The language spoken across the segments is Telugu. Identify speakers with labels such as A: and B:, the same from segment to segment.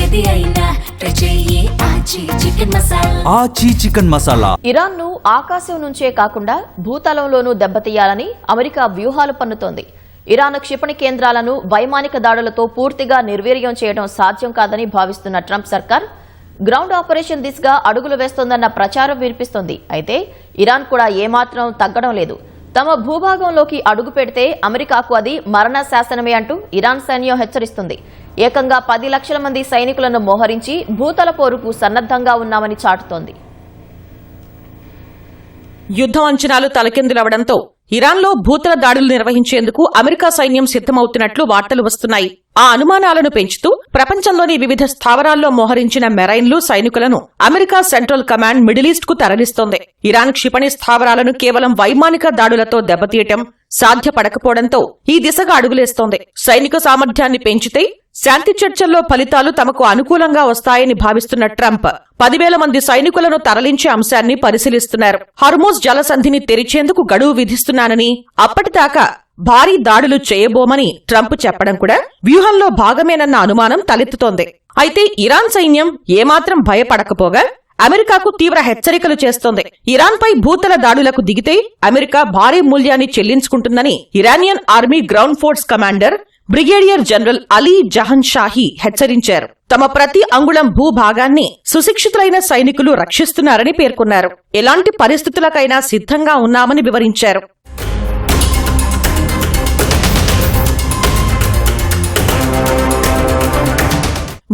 A: ఏది అయినా ట్రై చెయ్యి ఆచి చికెన్ మసాలా.
B: ఆచి చికెన్ మసాలా.
C: ఇరాన్ ను ఆకాశం నుంచే కాకుండా భూతలంలోనూ దెబ్బతీయాలని అమెరికా వ్యూహాలు పన్నుతోంది. ఇరాన్ క్షిపణి కేంద్రాలను వైమానిక దాడులతో పూర్తిగా నిర్వీర్యం చేయడం సాధ్యం కాదని భావిస్తున్న ట్రంప్ సర్కార్ గ్రౌండ్ ఆపరేషన్ దిశగా అడుగులు వేస్తోందన్న ప్రచారం వినిపిస్తోంది. అయితే ఇరాన్ కూడా ఏమాత్రం తగ్గడం లేదు. తమ భూభాగంలోకి అడుగు పెడితే అమెరికాకు అది మరణ శాసనమే అంటూ ఇరాన్ సైన్యం హెచ్చరిస్తుంది. ఏకంగా 10 లక్షల మంది సైనికులను మోహరించి భూతల పోరుకు సన్నద్దంగా ఉన్నామని చాటుతోంది.
D: యుద్ధం అంచనాలు తలకిందులవడంతో ఇరాన్లో భూతల దాడులు నిర్వహించేందుకు అమెరికా సైన్యం సిద్దమవుతున్నట్లు వార్తలు వస్తున్నాయి. ఆ అనుమానాలను పెంచుతూ ప్రపంచంలోని వివిధ స్థావరాల్లో మోహరించిన మెరైన్లు సైనికులను America central command middle east కు తరలిస్తోంది. ఇరాన్ క్షిపణి స్థావరాలను కేవలం వైమానిక దాడులతో దెబ్బతీయటం సాధ్యపడకపోవడంతో ఈ దిశగా అడుగులేస్తోంది. సైనిక సామర్థ్యాన్ని పెంచితే శాంతి చర్చల్లో ఫలితాలు తమకు అనుకూలంగా వస్తాయని భావిస్తున్న ట్రంప్ 10,000 మంది సైనికులను తరలించే అంశాన్ని పరిశీలిస్తున్నారు. హర్మోజ్ జలసంధిని తెరిచేందుకు గడువు విధిస్తున్నానని, అప్పటిదాకా భారీ దాడులు చేయబోమని ట్రంప్ చెప్పడం కూడా వ్యూహంలో భాగమేనన్న అనుమానం తలెత్తుతోంది. అయితే ఇరాన్ సైన్యం ఏమాత్రం భయపడకపోగా అమెరికాకు తీవ్ర హెచ్చరికలు చేస్తోంది. ఇరాన్పై భూతల దాడులకు దిగితే అమెరికా భారీ మూల్యాన్ని చెల్లించుకుంటుందని Iranian army ground force commander brigadier general Ali Jahan Shahi హెచ్చరించారు. తమ ప్రతి అంగుళం భూభాగాన్ని సుశిక్షితులైన సైనికులు రక్షిస్తున్నారని పేర్కొన్నారు. ఎలాంటి పరిస్థితులకైనా సిద్ధంగా ఉన్నామని వివరించారు.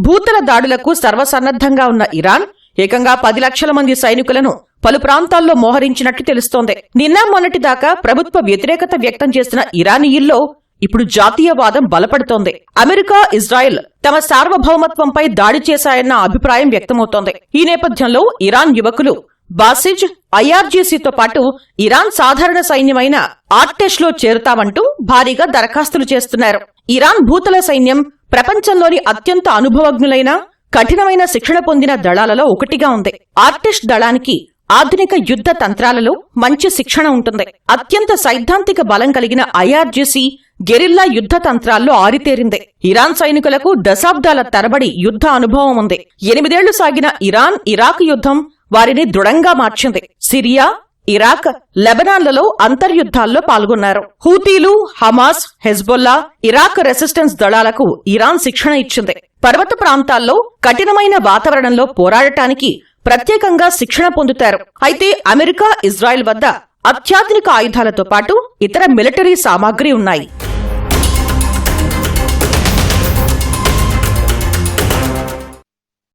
D: భూతల దాడులకు సర్వసన్నద్దంగా ఉన్న ఇరాన్ ఏకంగా 10 లక్షల మంది సైనికులను పలు ప్రాంతాల్లో మోహరించినట్లు తెలుస్తోంది. నిన్న మొన్నటిదాకా ప్రభుత్వ వ్యతిరేకత వ్యక్తం చేసిన ఇరానీయుల్లో ఇప్పుడు జాతీయవాదం బలపడుతోంది. అమెరికా, ఇజ్రాయెల్ తమ సార్వభౌమత్వంపై దాడి చేశాయన్న అభిప్రాయం వ్యక్తమవుతోంది. ఈ నేపథ్యంలో ఇరాన్ యువకులు బాసిజ్, ఐఆర్జీసీతో పాటు ఇరాన్ సాధారణ సైన్యమైన ఆర్టెష్ లో చేరుతామంటూ భారీగా దరఖాస్తులు చేస్తున్నారు. ఇరాన్ భూతల సైన్యం ప్రపంచంలోని అత్యంత అనుభవజ్ఞులైన, కఠినమైన శిక్షణ పొందిన దళాలలో ఒకటిగా ఉంది. ఆర్టెష్ దళానికి ఆధునిక యుద్ధ తంత్రాలలో మంచి శిక్షణ ఉంటుంది. అత్యంత సైద్ధాంతిక బలం కలిగిన ఐఆర్జీసీ గెరిల్లా యుద్ధ తంత్రాల్లో ఆరితేరింది. ఇరాన్ సైనికులకు దశాబ్దాల తరబడి యుద్ధ అనుభవం ఉంది. 8 ఏళ్లు సాగిన ఇరాన్ ఇరాక్ యుద్ధం వారిని దృఢంగా మార్చింది. సిరియా, ఇరాక్, లెబనాన్లలో అంతర్యుద్ధాల్లో పాల్గొన్నారు. హూతీలు, హమాస్, హెజ్బొల్లా, ఇరాక్ రెసిస్టెన్స్ దళాలకు ఇరాన్ శిక్షణ ఇచ్చింది. పర్వత ప్రాంతాల్లో కఠినమైన వాతావరణంలో పోరాడటానికి ప్రత్యేకంగా శిక్షణ పొందుతారు. అయితే అమెరికా, ఇజ్రాయెల్ వద్ద అత్యాధునిక ఆయుధాలతో పాటు ఇతర మిలిటరీ సామాగ్రి ఉన్నాయి.